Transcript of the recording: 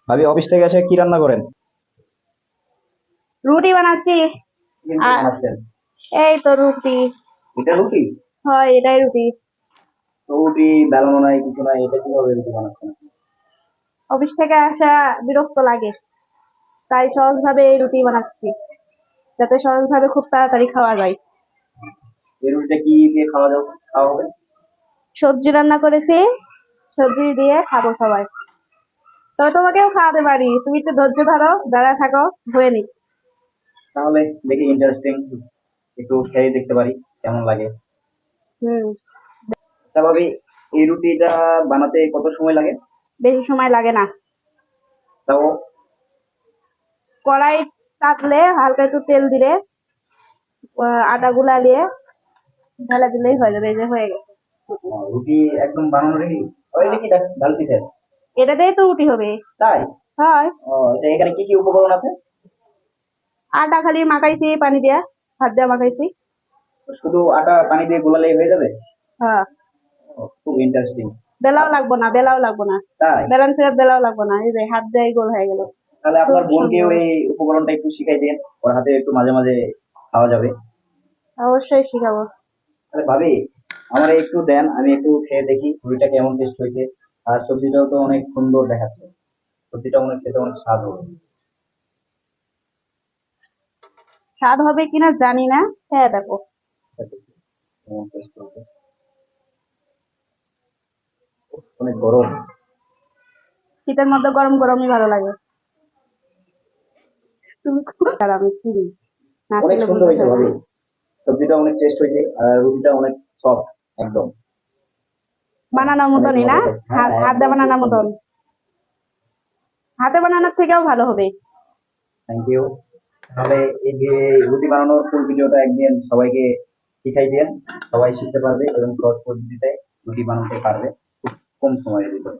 ভাবি অফিস থেকে এসে কি রান্না করেন? রুটি বানাচ্ছি। কি রুটি আর বানাচ্ছেন? এই তো রুটি। এটা রুটি? হয়, এটাই রুটি। তো রুটি বেলানো নাই, কিছু নাই, এটা কিভাবে রুটি বানাচ্ছেন? অফিস থেকে আসা বিরক্ত লাগে, তাই সহজ ভাবে এই রুটি বানাচ্ছি, যাতে সহজ ভাবে খুব তাড়াতাড়ি খাওয়া যায়। এই রুটিটা কি দিয়ে খাওয়া হবে? সবজি রান্না করেছি, সবজি দিয়ে খাবো সবাই। তবে তোমাকেও খাওয়াতে পারি, তুমি একটু ধৈর্য ধরো, দাঁড়ায় থাকো, হয়ে নি। তাহলে দেখি ইন্টারেস্টিং, একটু খেয়ে দেখতে পারি কেমন লাগে। হুম। তা ভাবি, এই রুটিটা বানাতে কত সময় লাগে? বেশি সময় লাগে না। তাও? কড়াই তাপলে হালকা একটু তেল দিলে আটা গুলা দিয়ে ঢেলে দিলেই হয়ে যাবে, এই যে হয়ে গেছে। রুটি একদম বানানো রেডি? ওই দেখি ঢালতেছেন। এটাতেই তো রুটি হবে। তাই? হয়। ও, এটা এখানে কি কি উপকরণ আছে? আটা খালি মাখাইছি পানি দিয়া, হাত দিয়া মাখাইছি। শুধু আটা পানি দিয়ে গোলালেই হয়ে যাবে? হ্যাঁ। খুব ইন্টারেস্টিং। বেলাও লাগবো না, বেলাও লাগবো না। তাই? বেলান ফেরত বেলাও লাগবো না, এই যে হাত দিয়ে গোল হয়ে গেল। তাহলে খুব আপনার বোনকেও সুন্দর। এই উপকরণটা একটু শিখাই দেন, ওর হাতে একটু মাঝে মাঝে খাওয়া যাবে। অবশ্যই শিখাবো। তাহলে ভাবি, আমার একটু দেন, আমি একটু খেয়ে দেখি রুটিটা কেমন টেস্ট হয়েছে। আর সবজিটাও তো অনেক সুন্দর দেখাচ্ছে, সবজিটা অনেক খেতে অনেক স্বাদ হবে। স্বাদ হবে কিনা জানি না, হ্যাঁ দেখো। কেমন টেস্ট হয়েছে। অনেক গরম। শীতের মধ্যে গরম গরমই ভালো লাগে। তুমি আর আমি চিনি না, অনেক খেলে সুন্দর বুঝতে হয়েছে পারবে না। ভাবি, সবজিটা অনেক টেস্ট হয়েছে আর রুটিটা অনেক সফট একদম। বানানোর অনেক মতনই না? মজা খাই, হ্যাঁ হাত দিয়ে একদম খুব বানানোর সুন্দর। মতন। হাতে বানানোর থেকেও ভালো হবে। Thank you. তাহলে এই যে রুটি বানানোর ফুল ভিডিওটা একদিন সবাইকে শিখাই দেন, সবাই শিখতে পারবে এবং সহজ পদ্ধতিতে রুটি বানাতে পারবে খুব কম সময়ের ভিতরে।